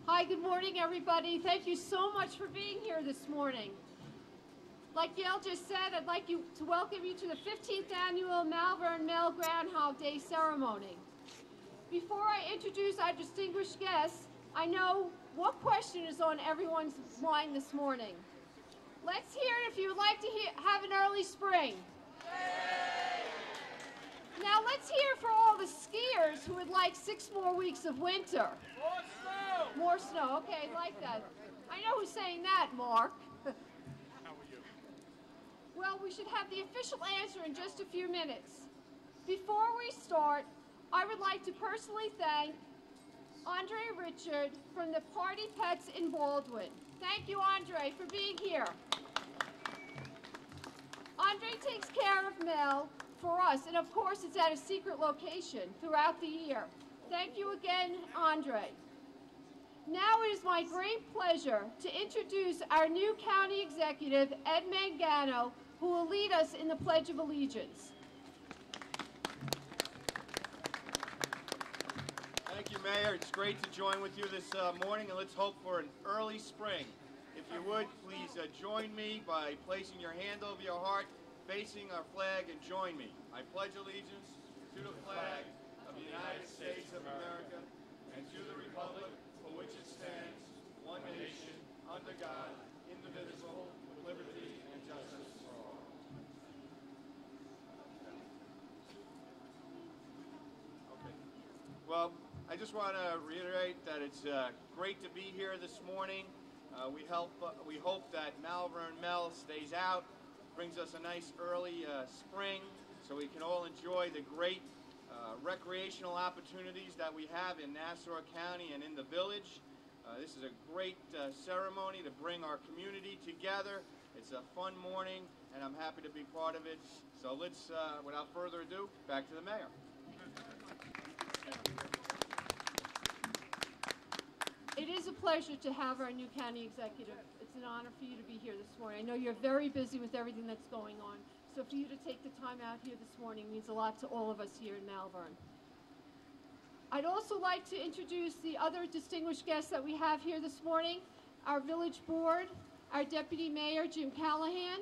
Hi, good morning, everybody. Thank you so much for being here this morning. Like Gail just said, I'd like to welcome you to the 15th annual Malverne Mel Groundhog Day ceremony. Before I introduce our distinguished guests, I know what question is on everyone's mind this morning. Let's hear it if you would like to have an early spring. Now let's hear for all the skiers who would like 6 more weeks of winter. More snow! More snow, okay, like that. I know who's saying that, Mark. How are you? Well, we should have the official answer in just a few minutes. Before we start, I would like to personally thank Andre Richard from the Party Pets in Baldwin. Thank you, Andre, for being here. Andre takes care of Mel for us, and of course it's at a secret location throughout the year. Thank you again, Andre. Now it is my great pleasure to introduce our new county executive, Ed Mangano, who will lead us in the Pledge of Allegiance. Thank you, Mayor. It's great to join with you this morning, and let's hope for an early spring. If you would, please join me by placing your hand over your heart, facing our flag, and join me. I pledge allegiance to the flag of the United States of America and to the republic for which it stands, one nation, under God, indivisible, with liberty and justice for all. Okay. Well, I just want to reiterate that it's great to be here this morning. We hope that Malverne Mel stays out, brings us a nice early spring, so we can all enjoy the great recreational opportunities that we have in Nassau County and in the village. This is a great ceremony to bring our community together. It's a fun morning, and I'm happy to be part of it. So let's, without further ado, back to the mayor. It is a pleasure to have our new county executive. It's an honor for you to be here this morning. I know you're very busy with everything that's going on, so for you to take the time out here this morning means a lot to all of us here in Malverne. I'd also like to introduce the other distinguished guests that we have here this morning. Our village board, our deputy mayor, Jim Callahan,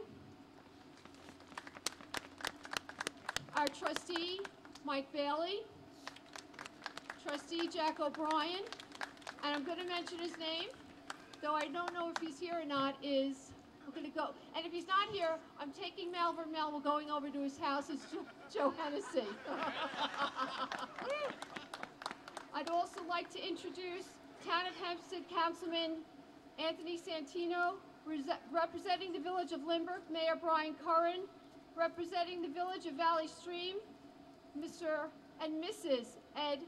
our trustee, Mike Bailey, trustee Jack O'Brien, and I'm going to mention his name, though I don't know if he's here or not, we're going to go. And if he's not here, I'm taking Malverne Mel. We're going over to his house. It's Joe Hennessy. I'd also like to introduce Town of Hempstead Councilman Anthony Santino, representing the Village of Lindbergh, Mayor Brian Curran, representing the Village of Valley Stream, Mr. and Mrs. Ed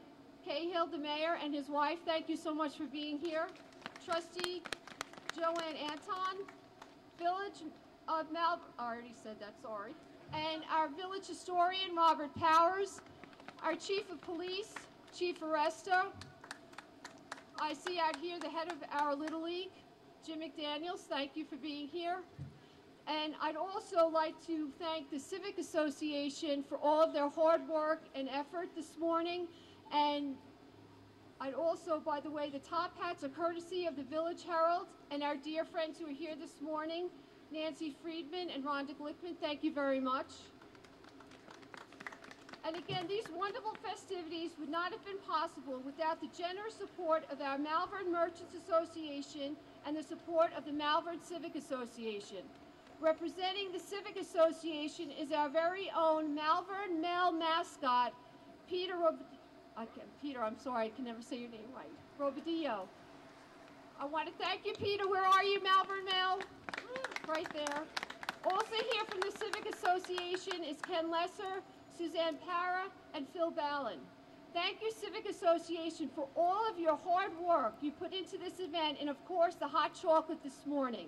Cahill, the mayor, and his wife. Thank you so much for being here. Trustee Joanne Anton, Village of Malverne, I already said that, sorry. And our village historian, Robert Powers, our chief of police, Chief Aresta. I see out here the head of our Little League, Jim McDaniels. Thank you for being here. And I'd also like to thank the Civic Association for all of their hard work and effort this morning. And I'd also, by the way, the top hats are courtesy of the Village Herald and our dear friends who are here this morning, Nancy Friedman and Rhonda Glickman. Thank you very much. And again, these wonderful festivities would not have been possible without the generous support of our Malverne Merchants Association and the support of the Malverne Civic Association. Representing the Civic Association is our very own Malverne Mel mascot, Peter, I'm sorry, I can never say your name right, Robadillo. I want to thank you, Peter. Where are you, Malverne Mel? Right there. Also here from the Civic Association is Ken Lesser, Suzanne Para, and Phil Ballin. Thank you, Civic Association, for all of your hard work you put into this event, and of course, the hot chocolate this morning.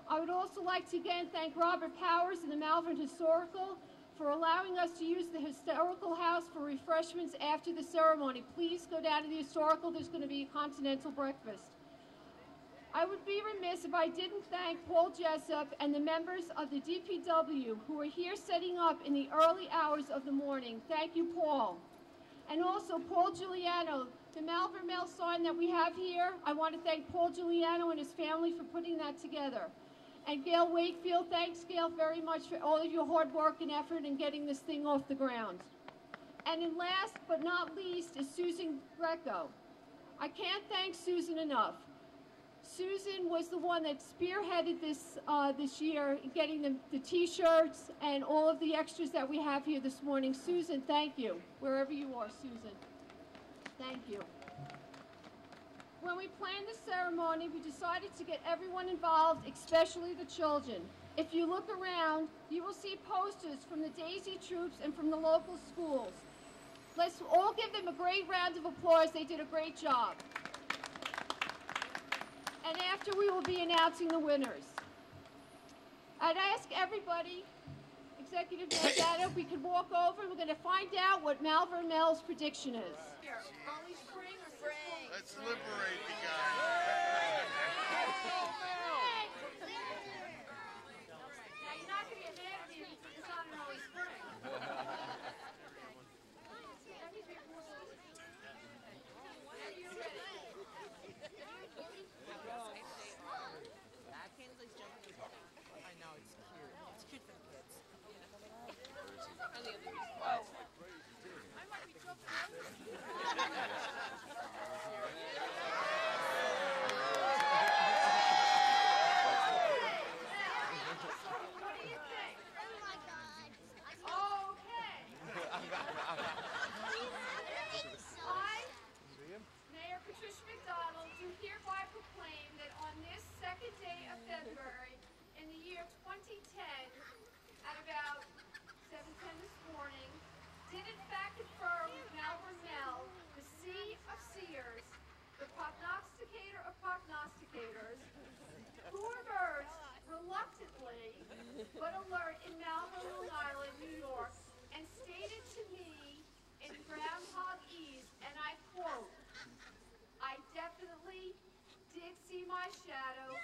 I would also like to again thank Robert Powers and the Malverne Historical for allowing us to use the Historical House for refreshments after the ceremony. Please go down to the Historical. There's going to be a continental breakfast. I would be remiss if I didn't thank Paul Jessup and the members of the DPW who are here setting up in the early hours of the morning. Thank you, Paul. And also Paul Giuliano, The Malverne Mel sign that we have here, I want to thank Paul Giuliano and his family for putting that together. And Gail Wakefield, thanks Gail very much for all of your hard work and effort in getting this thing off the ground. And then last but not least is Susan Greco. I can't thank Susan enough. Susan was the one that spearheaded this this year, getting the t-shirts and all of the extras that we have here this morning. Susan, thank you, wherever you are, Susan. Thank you. When we planned the ceremony, we decided to get everyone involved, especially the children. If you look around, you will see posters from the Daisy Troops and from the local schools. Let's all give them a great round of applause. They did a great job. And after, we will be announcing the winners. I'd ask everybody, Executive Mayor Dano, if we could walk over. We're going to find out what Malverne Mel's prediction is. Early spring or spring? Let's liberate the guy. Now, you're not going to get mad at me because it's not an early spring. I know, it's cute. It's cute for the kids. What do you think? Oh my God. Okay. I, Mayor Patricia McDonald, do hereby proclaim that on this second day of February in the year 2010, at about 7:10 this morning, did in fact confirm with Malverne Mel, the sea of seers, the prognosticator of prognosticators, who emerged reluctantly but alert in Malverne, Long Island, New York, and stated to me in Groundhog East, and I quote, "I definitely did see my shadow